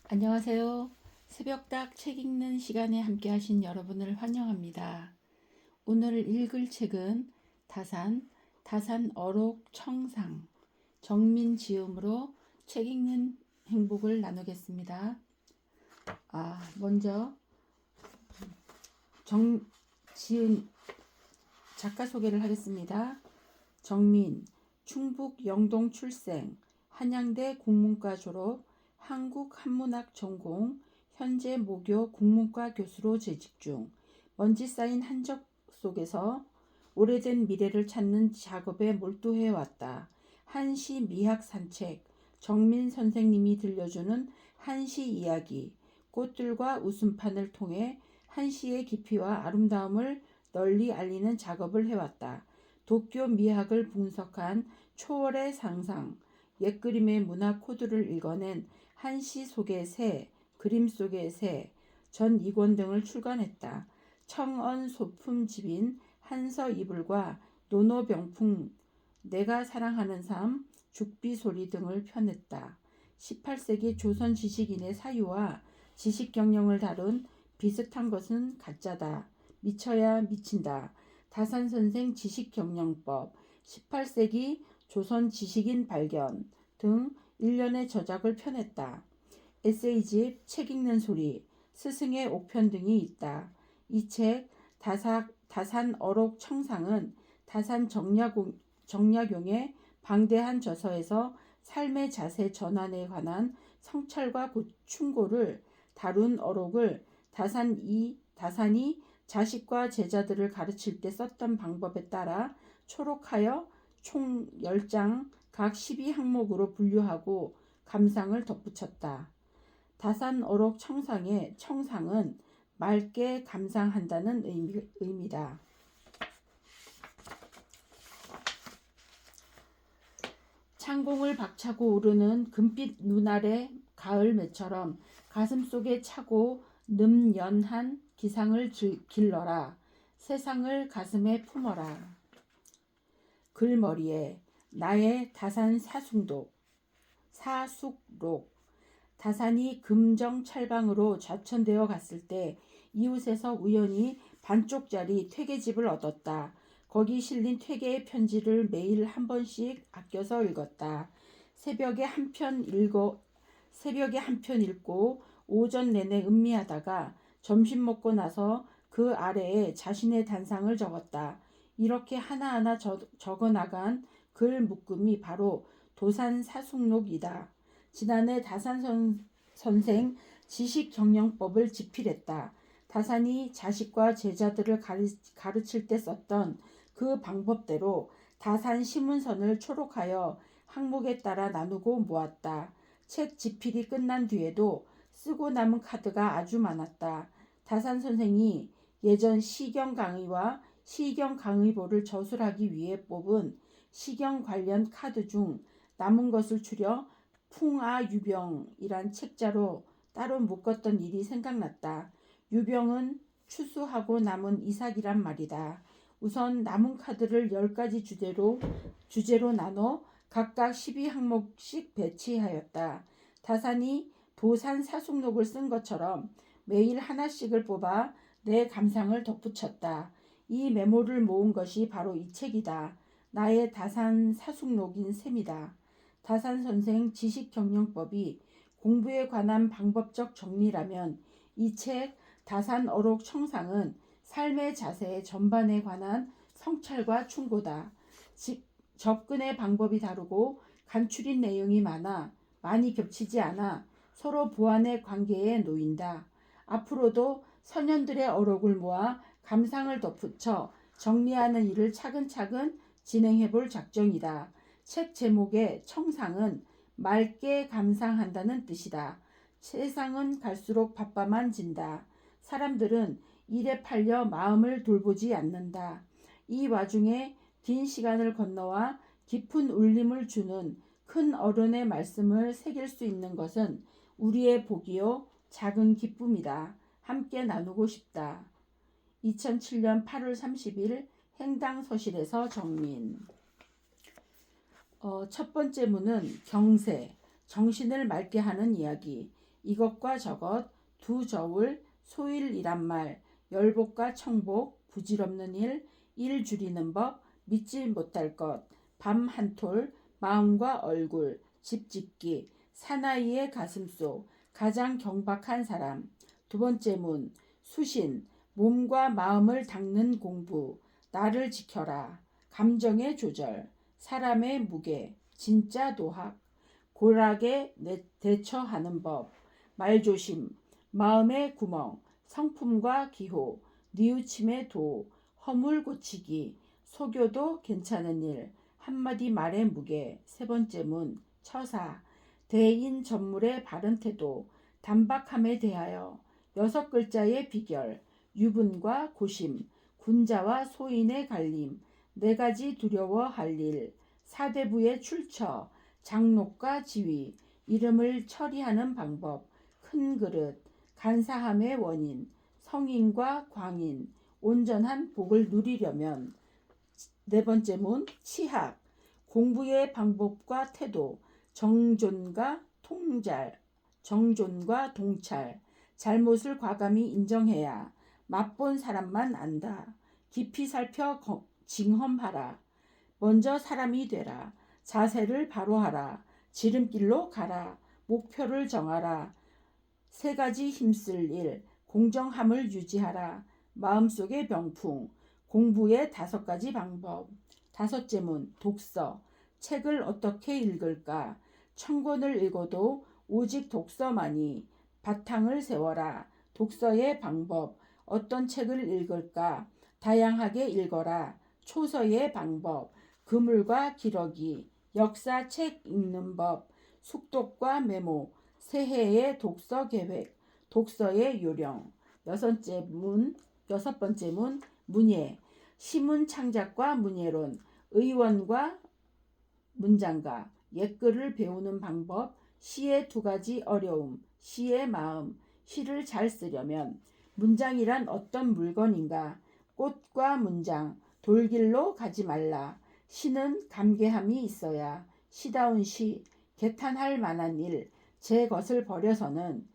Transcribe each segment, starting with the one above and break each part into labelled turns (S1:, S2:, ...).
S1: 안녕하세요. 새벽닭 책 읽는 시간에 함께 하신 여러분을 환영합니다. 오늘 읽을 책은 다산 어록 청상 정민 지음으로 책 읽는 행복을 나누겠습니다. 먼저 지은 작가 소개를 하겠습니다. 정민, 충북 영동 출생, 한양대 국문과 졸업, 한국한문학 전공, 현재 모교 국문과 교수로 재직 중. 먼지 쌓인 한적 속에서 오래된 미래를 찾는 작업에 몰두해 왔다. 한시 미학 산책, 정민 선생님이 들려주는 한시 이야기, 꽃들과 웃음판을 통해 한시의 깊이와 아름다움을 널리 알리는 작업을 해왔다. 도쿄 미학을 분석한 초월의 상상, 옛그림의 문화 코드를 읽어낸 한시 속의 새, 그림 속의 새, 전 2권 등을 출간했다. 청언 소품집인 한서 이불과 노노병풍, 내가 사랑하는 삶, 죽비소리 등을 펴냈다. 18세기 조선 지식인의 사유와 지식 경영을 다룬 비슷한 것은 가짜다. 미쳐야 미친다. 다산선생 지식경영법, 18세기 조선 지식인 발견 등 일련의 저작을 펴냈다. 에세이집 책 읽는 소리, 스승의 옥편 등이 있다. 이 책 다산 어록 청상은 다산 정약용의 방대한 저서에서 삶의 자세 전환에 관한 성찰과 충고를 다룬 어록을 다산이 자식과 제자들을 가르칠 때 썼던 방법에 따라 초록하여 총 10장 각 12항목으로 분류하고 감상을 덧붙였다. 다산 어록 청상의 청상은 맑게 감상한다는 의미다. 창공을 박차고 오르는 금빛 눈알의 가을매처럼 가슴속에 차고 늠연한 기상을 길러라. 세상을 가슴에 품어라. 글머리에 나의 다산 사숙록. 다산이 금정찰방으로 좌천되어 갔을 때 이웃에서 우연히 반쪽짜리 퇴계집을 얻었다. 거기 실린 퇴계의 편지를 매일 한 번씩 아껴서 읽었다. 새벽에 한 편 읽고 오전 내내 음미하다가 점심 먹고 나서 그 아래에 자신의 단상을 적었다. 이렇게 하나하나 적어나간 글 묶음이 바로 도산사숙록이다. 지난해 다산 선생 지식경영법을 집필했다. 다산이 자식과 제자들을 가르칠 때 썼던 그 방법대로 다산 시문선을 초록하여 항목에 따라 나누고 모았다. 책 집필이 끝난 뒤에도 쓰고 남은 카드가 아주 많았다. 다산 선생이 예전 시경 강의와 시경 강의보를 저술하기 위해 뽑은 시경 관련 카드 중 남은 것을 추려 풍아유병이란 책자로 따로 묶었던 일이 생각났다. 유병은 추수하고 남은 이삭이란 말이다. 우선 남은 카드를 10가지 주제로 나눠 각각 12항목씩 배치하였다. 다산이 도산 사숙록을 쓴 것처럼 매일 하나씩을 뽑아 내 감상을 덧붙였다. 이 메모를 모은 것이 바로 이 책이다. 나의 다산 사숙록인 셈이다. 다산 선생 지식경영법이 공부에 관한 방법적 정리라면 이 책 다산 어록 청상은 삶의 자세 전반에 관한 성찰과 충고다. 접근의 방법이 다르고 간추린 내용이 많이 겹치지 않아 서로 보완의 관계에 놓인다. 앞으로도 선현들의 어록을 모아 감상을 덧붙여 정리하는 일을 차근차근 진행해 볼 작정이다. 책 제목의 청상은 맑게 감상한다는 뜻이다. 세상은 갈수록 바빠만 진다. 사람들은 일에 팔려 마음을 돌보지 않는다. 이 와중에 긴 시간을 건너와 깊은 울림을 주는 큰 어른의 말씀을 새길 수 있는 것은 우리의 복이요 작은 기쁨이다. 함께 나누고 싶다. 2007년 8월 30일 행당서실에서 정민. 첫 번째 문은 경세, 정신을 맑게 하는 이야기. 이것과 저것, 두 저울, 소일이란 말, 열복과 청복, 부질없는 일, 일 줄이는 법, 믿지 못할 것, 밤 한톨, 마음과 얼굴, 집 짓기, 사나이의 가슴속, 가장 경박한 사람. 두 번째 문, 수신, 몸과 마음을 닦는 공부, 나를 지켜라, 감정의 조절, 사람의 무게, 진짜 도학, 고락에 대처하는 법, 말조심, 마음의 구멍, 성품과 기호, 뉘우침의 도, 허물 고치기, 속여도 괜찮은 일, 한마디 말의 무게. 세 번째 문, 처사, 대인 전물의 바른 태도, 단박함에 대하여. 여섯 글자의 비결, 유분과 고심, 군자와 소인의 갈림, 네 가지 두려워할 일, 사대부의 출처, 장록과 지위, 이름을 처리하는 방법, 큰 그릇, 간사함의 원인, 성인과 광인, 온전한 복을 누리려면. 네 번째 문, 치학, 공부의 방법과 태도, 정존과 동찰, 잘못을 과감히 인정해야 맛본 사람만 안다. 깊이 살펴 징험하라. 먼저 사람이 되라. 자세를 바로 하라. 지름길로 가라. 목표를 정하라. 세 가지 힘쓸 일, 공정함을 유지하라. 마음속의 병풍, 공부의 다섯 가지 방법. 다섯째 문, 독서, 책을 어떻게 읽을까? 천 권을 읽어도 오직 독서만이. 바탕을 세워라. 독서의 방법, 어떤 책을 읽을까? 다양하게 읽어라. 초서의 방법, 그물과 기러기, 역사책 읽는 법, 숙독과 메모, 새해의 독서 계획, 독서의 요령. 여섯 번째 문, 문예, 시문 창작과 문예론, 의원과 문장가, 옛글을 배우는 방법, 시의 두 가지 어려움, 시의 마음. 시를 잘 쓰려면 문장이란 어떤 물건인가? 꽃과 문장, 돌길로 가지 말라. 시는 감개함이 있어야. 시다운 시, 개탄할 만한 일, 제 것을 버려서는.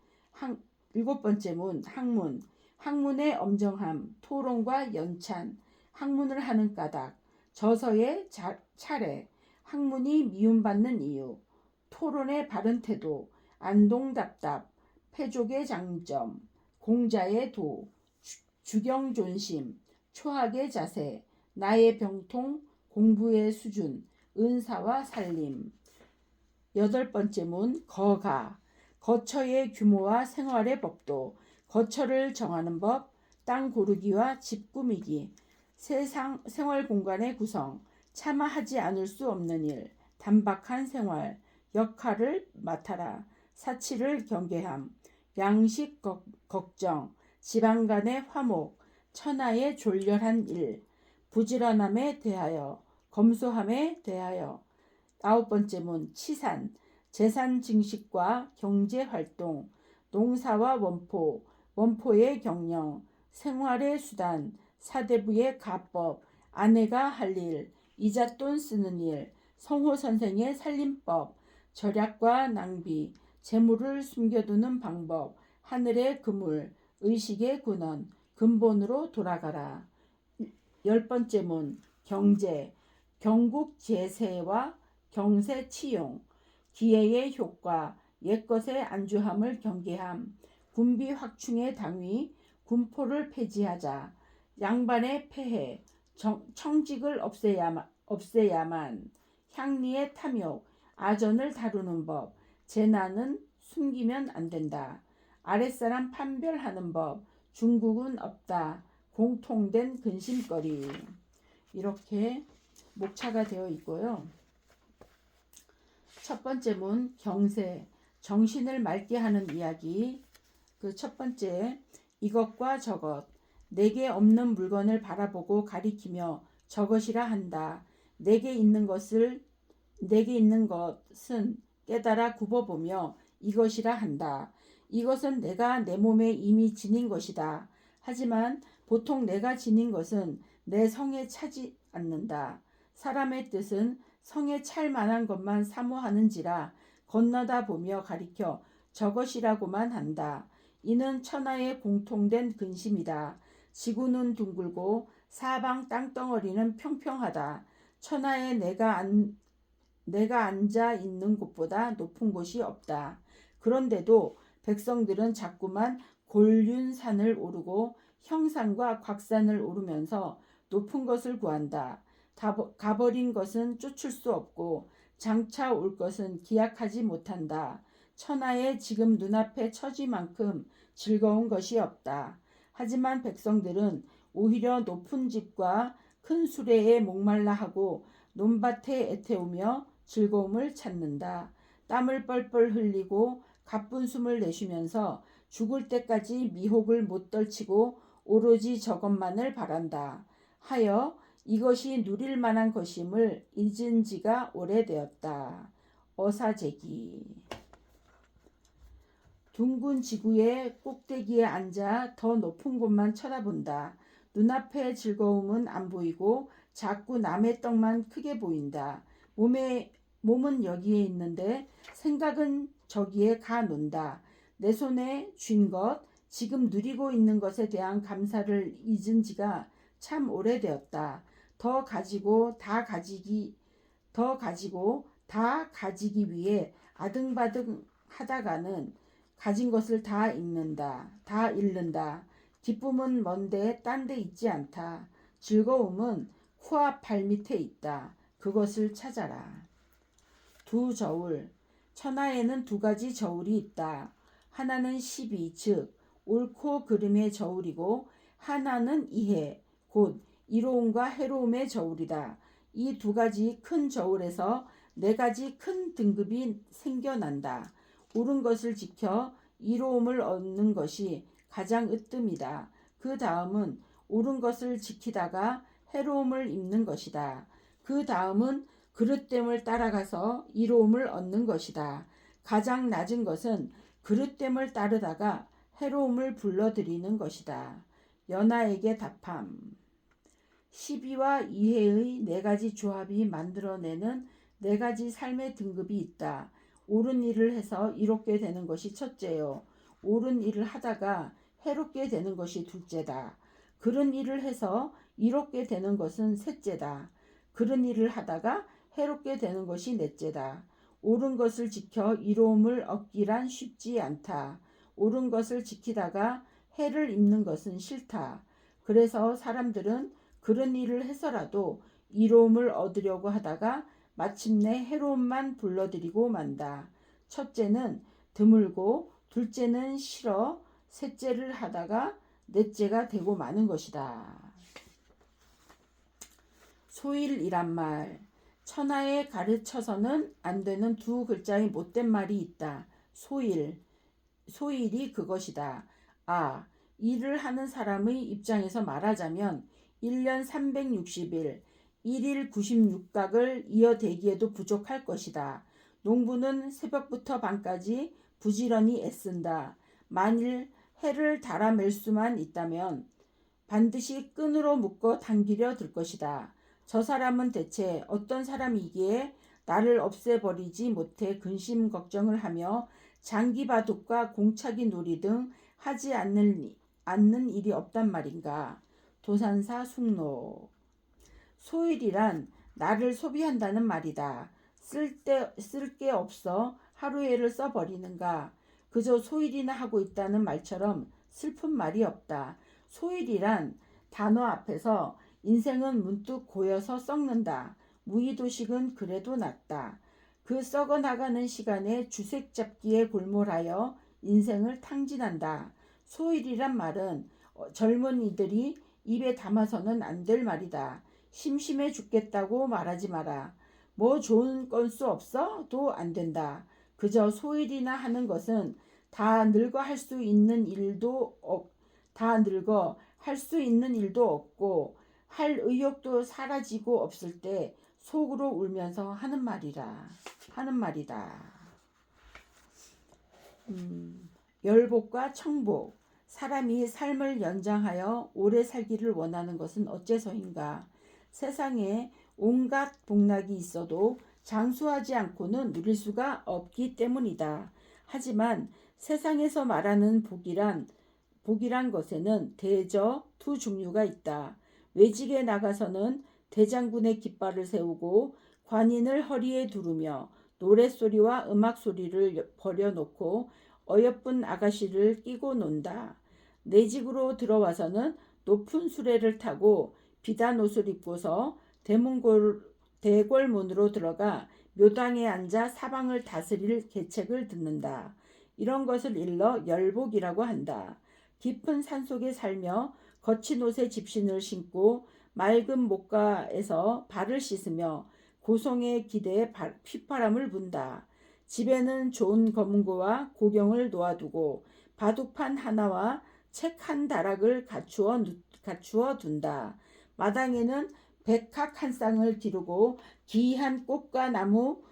S1: 일곱 번째 문, 학문, 학문의 엄정함, 토론과 연찬, 학문을 하는 까닭, 저서의 차례, 학문이 미움받는 이유, 토론의 바른 태도, 안동답답, 패족의 장점, 공자의 도, 주경존심, 초학의 자세, 나의 병통, 공부의 수준, 은사와 살림. 여덟 번째 문, 거가, 거처의 규모와 생활의 법도, 거처를 정하는 법, 땅 고르기와 집 꾸미기, 생활 공간의 구성, 차마 하지 않을 수 없는 일, 단박한 생활, 역할을 맡아라. 사치를 경계함, 양식 걱정, 지방 간의 화목, 천하의 졸렬한 일, 부지런함에 대하여, 검소함에 대하여. 아홉 번째 문, 치산, 재산 증식과 경제활동, 농사와 원포, 원포의 경영, 생활의 수단, 사대부의 가법, 아내가 할 일, 이잣돈 쓰는 일, 성호 선생의 살림법, 절약과 낭비, 재물을 숨겨두는 방법, 하늘의 그물, 의식의 근원, 근본으로 돌아가라. 열 번째 문, 경제, 경국 제세와 경세 치용, 기회의 효과, 옛것의 안주함을 경계함, 군비 확충의 당위, 군포를 폐지하자, 양반의 폐해, 청직을 없애야만, 향리의 탐욕, 아전을 다루는 법, 재난은 숨기면 안 된다. 아랫사람 판별하는 법, 중국은 없다. 공통된 근심거리. 이렇게 목차가 되어 있고요. 첫 번째 문, 경세, 정신을 맑게 하는 이야기. 그 첫 번째, 이것과 저것, 내게 없는 물건을 바라보고 가리키며 저것이라 한다. 내게 있는 것은 깨달아 굽어보며 이것이라 한다. 이것은 내가 내 몸에 이미 지닌 것이다. 하지만 보통 내가 지닌 것은 내 성에 차지 않는다. 사람의 뜻은 성에 찰 만한 것만 사모하는지라 건너다 보며 가리켜 저것이라고만 한다. 이는 천하의 공통된 근심이다. 지구는 둥글고 사방 땅덩어리는 평평하다. 천하에 내가 앉아 있는 곳보다 높은 곳이 없다. 그런데도 백성들은 자꾸만 골륜산을 오르고 형산과 곽산을 오르면서 높은 것을 구한다. 가버린 것은 쫓을 수 없고 장차 올 것은 기약하지 못한다. 천하에 지금 눈앞에 처지만큼 즐거운 것이 없다. 하지만 백성들은 오히려 높은 집과 큰 수레에 목말라 하고 논밭에 애태우며 즐거움을 찾는다. 땀을 뻘뻘 흘리고 가쁜 숨을 내쉬면서 죽을 때까지 미혹을 못 떨치고 오로지 저것만을 바란다. 하여 이것이 누릴 만한 것임을 잊은 지가 오래되었다. 어사제기. 둥근 지구의 꼭대기에 앉아 더 높은 곳만 쳐다본다. 눈앞의 즐거움은 안 보이고 자꾸 남의 떡만 크게 보인다. 몸은 여기에 있는데 생각은 저기에 가 논다. 내 손에 쥔 것, 지금 누리고 있는 것에 대한 감사를 잊은 지가 참 오래되었다. 더 가지고 다 가지기 위해 아등바등 하다가는 가진 것을 다 잃는다. 기쁨은 먼데 딴 데 있지 않다. 즐거움은 코앞 발밑에 있다. 그것을 찾아라. 두 저울. 천하에는 두 가지 저울이 있다. 하나는 시비, 즉 옳고 그름의 저울이고 하나는 이해, 곧 이로움과 해로움의 저울이다. 이 두 가지 큰 저울에서 네 가지 큰 등급이 생겨난다. 옳은 것을 지켜 이로움을 얻는 것이 가장 으뜸이다. 그 다음은 옳은 것을 지키다가 해로움을 입는 것이다. 그 다음은 그릇됨을 따라가서 이로움을 얻는 것이다. 가장 낮은 것은 그릇됨을 따르다가 해로움을 불러들이는 것이다. 연하에게 답함. 시비와 이해의 네 가지 조합이 만들어내는 네 가지 삶의 등급이 있다. 옳은 일을 해서 이롭게 되는 것이 첫째요. 옳은 일을 하다가 해롭게 되는 것이 둘째다. 그른 일을 해서 이롭게 되는 것은 셋째다. 그른 일을 하다가 해롭게 되는 것이 넷째다. 옳은 것을 지켜 이로움을 얻기란 쉽지 않다. 옳은 것을 지키다가 해를 입는 것은 싫다. 그래서 사람들은 그런 일을 해서라도 이로움을 얻으려고 하다가 마침내 해로움만 불러들이고 만다. 첫째는 드물고 둘째는 싫어 셋째를 하다가 넷째가 되고 마는 것이다. 소일이란 말. 천하에 가르쳐서는 안 되는 두 글자의 못된 말이 있다. 소일이 그것이다. 일을 하는 사람의 입장에서 말하자면 1년 360일, 1일 96각을 이어대기에도 부족할 것이다. 농부는 새벽부터 밤까지 부지런히 애쓴다. 만일 해를 달아맬 수만 있다면 반드시 끈으로 묶어 당기려 들 것이다. 저 사람은 대체 어떤 사람이기에 나를 없애버리지 못해 근심 걱정을 하며 장기바둑과 공차기 놀이 등 하지 않는 일이 없단 말인가. 도산사 숙록. 소일이란 나를 소비한다는 말이다. 쓸 게 없어 하루에를 써버리는가. 그저 소일이나 하고 있다는 말처럼 슬픈 말이 없다. 소일이란 단어 앞에서 인생은 문득 고여서 썩는다. 무의도식은 그래도 낫다. 그 썩어나가는 시간에 주색 잡기에 골몰하여 인생을 탕진한다. 소일이란 말은 젊은이들이 입에 담아서는 안 될 말이다. 심심해 죽겠다고 말하지 마라. 뭐 좋은 건수 없어? 도 안 된다. 그저 소일이나 하는 것은 다 늙어 할 수 있는 일도 없고 할 의욕도 사라지고 없을 때 속으로 울면서 하는 말이다. 열복과 청복. 사람이 삶을 연장하여 오래 살기를 원하는 것은 어째서인가? 세상에 온갖 복락이 있어도 장수하지 않고는 누릴 수가 없기 때문이다. 하지만 세상에서 말하는 복이란 것에는 대저 두 종류가 있다. 외직에 나가서는 대장군의 깃발을 세우고 관인을 허리에 두르며 노랫소리와 음악소리를 버려놓고 어여쁜 아가씨를 끼고 논다. 내 집으로 들어와서는 높은 수레를 타고 비단 옷을 입고서 대궐문으로 들어가 묘당에 앉아 사방을 다스릴 계책을 듣는다. 이런 것을 일러 열복이라고 한다. 깊은 산속에 살며 거친 옷에 집신을 신고 맑은 목가에서 발을 씻으며 고송의 기대에 휘파람을 분다. 집에는 좋은 검은고와 고경을 놓아두고 바둑판 하나와 책 한 다락을 갖추어 둔다. 마당에는 백학 한 쌍을 기르고 기이한 꽃과 나무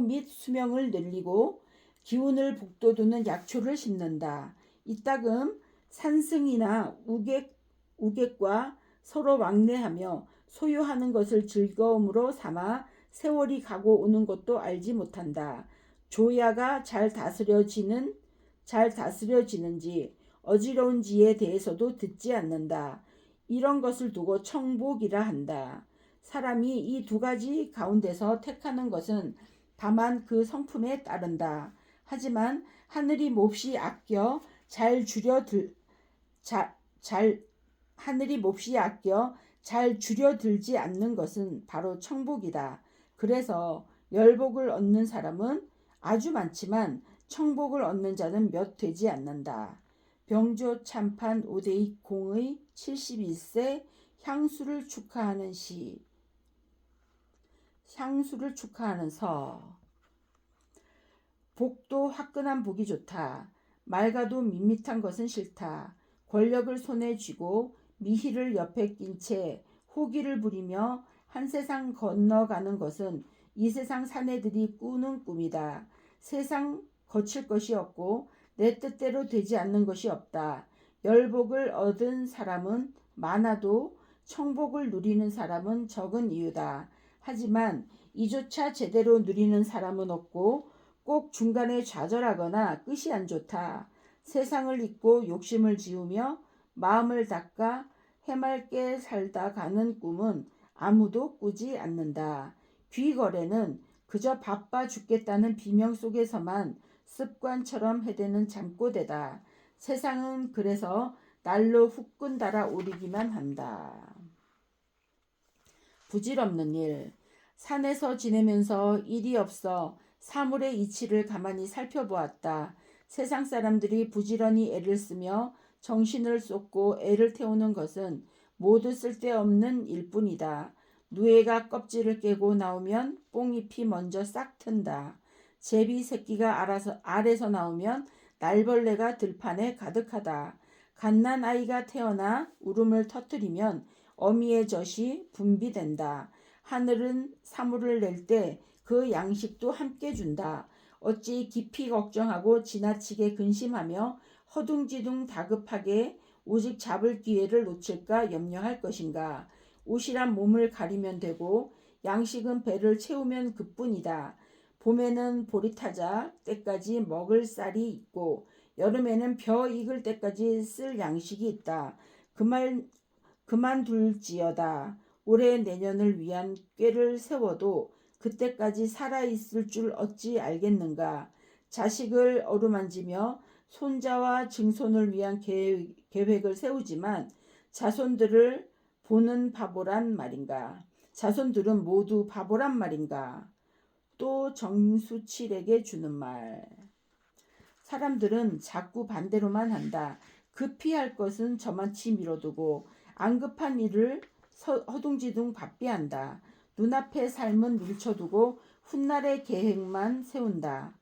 S1: 및 수명을 늘리고 기운을 북돋우는 약초를 심는다. 이따금 산승이나 우객과 서로 왕래하며 소유하는 것을 즐거움으로 삼아 세월이 가고 오는 것도 알지 못한다. 조야가 잘 다스려지는지 어지러운지에 대해서도 듣지 않는다. 이런 것을 두고 청복이라 한다. 사람이 이 두 가지 가운데서 택하는 것은 다만 그 성품에 따른다. 하지만 하늘이 몹시 아껴 잘 줄여들지 않는 것은 바로 청복이다. 그래서 열복을 얻는 사람은 아주 많지만 청복을 얻는 자는 몇 되지 않는다. 병조 참판 오대익 공의 71세 향수를 축하하는 서. 복도 화끈한 복이 좋다. 맑아도 밋밋한 것은 싫다. 권력을 손에 쥐고 미희를 옆에 낀 채 호기를 부리며 한 세상 건너가는 것은 이 세상 사내들이 꾸는 꿈이다. 세상 거칠 것이 없고 내 뜻대로 되지 않는 것이 없다. 열복을 얻은 사람은 많아도 청복을 누리는 사람은 적은 이유다. 하지만 이조차 제대로 누리는 사람은 없고 꼭 중간에 좌절하거나 끝이 안 좋다. 세상을 잊고 욕심을 지우며 마음을 닦아 해맑게 살다 가는 꿈은 아무도 꾸지 않는다. 귀거래는 그저 바빠 죽겠다는 비명 속에서만 습관처럼 해대는 잠꼬대다. 세상은 그래서 날로 후끈 달아오르기만 한다. 부질없는 일. 산에서 지내면서 일이 없어 사물의 이치를 가만히 살펴보았다. 세상 사람들이 부지런히 애를 쓰며 정신을 쏟고 애를 태우는 것은 모두 쓸데없는 일뿐이다. 누에가 껍질을 깨고 나오면 뽕잎이 먼저 싹 튼다. 제비 새끼가 알에서 나오면 날벌레가 들판에 가득하다. 갓난 아이가 태어나 울음을 터뜨리면 어미의 젖이 분비된다. 하늘은 사물을 낼 때 그 양식도 함께 준다. 어찌 깊이 걱정하고 지나치게 근심하며 허둥지둥 다급하게 오직 잡을 기회를 놓칠까 염려할 것인가. 옷이란 몸을 가리면 되고 양식은 배를 채우면 그뿐이다. 봄에는 보리 타자 때까지 먹을 쌀이 있고 여름에는 벼 익을 때까지 쓸 양식이 있다. 그만둘지어다. 올해 내년을 위한 꾀를 세워도 그때까지 살아있을 줄 어찌 알겠는가. 자식을 어루만지며 손자와 증손을 위한 계획을 세우지만 자손들을 보는 바보란 말인가. 자손들은 모두 바보란 말인가. 또 정수칠에게 주는 말. 사람들은 자꾸 반대로만 한다. 급히 할 것은 저만치 미뤄두고 안 급한 일을 허둥지둥 바삐 한다. 눈앞의 삶은 밀쳐두고 훗날의 계획만 세운다.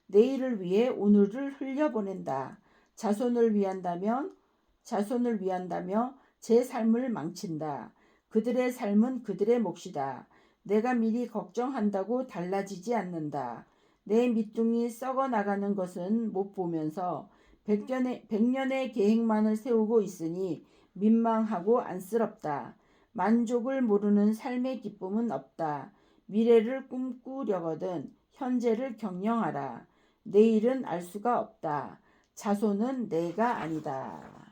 S1: 내일을 위해 오늘을 흘려보낸다. 자손을 위한다며 제 삶을 망친다. 그들의 삶은 그들의 몫이다. 내가 미리 걱정한다고 달라지지 않는다. 내 밑둥이 썩어 나가는 것은 못 보면서 백년의 계획만을 세우고 있으니 민망하고 안쓰럽다. 만족을 모르는 삶의 기쁨은 없다. 미래를 꿈꾸려거든 현재를 경영하라. 내일은 알 수가 없다. 자손은 내가 아니다.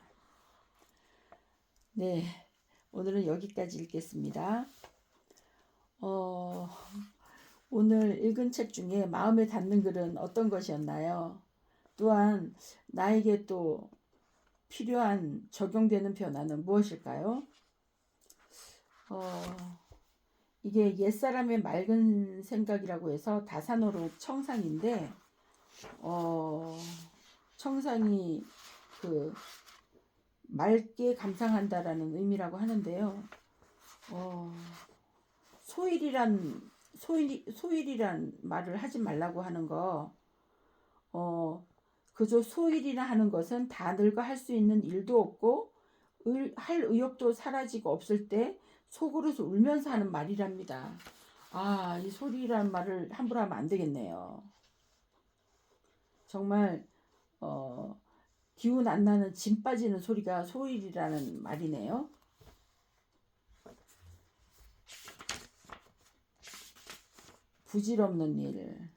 S1: 네, 오늘은 여기까지 읽겠습니다. 오늘 읽은 책 중에 마음에 닿는 글은 어떤 것이었나요? 또한 나에게 또 필요한 적용되는 변화는 무엇일까요? 이게 옛사람의 맑은 생각이라고 해서 다산어로 청산인데 청산이 그 맑게 감상한다라는 의미라고 하는데요. 소일이란 말을 하지 말라고 하는 거, 그저 소일이라 하는 것은 다 늙어 할 수 있는 일도 없고 할 의욕도 사라지고 없을 때 속으로서 울면서 하는 말이랍니다. 이 소리란 말을 함부로 하면 안 되겠네요. 정말 기운 안 나는 짐 빠지는 소리가 소일이라는 말이네요. 부질없는 일.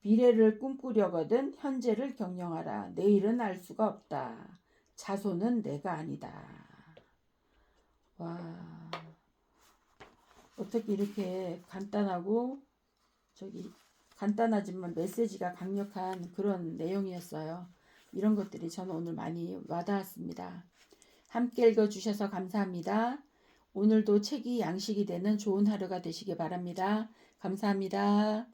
S1: 미래를 꿈꾸려거든 현재를 경영하라. 내일은 알 수가 없다. 자손은 내가 아니다. 와, 어떻게 이렇게 간단하고 간단하지만 메시지가 강력한 그런 내용이었어요. 이런 것들이 저는 오늘 많이 와닿았습니다. 함께 읽어주셔서 감사합니다. 오늘도 책이 양식이 되는 좋은 하루가 되시기 바랍니다. 감사합니다.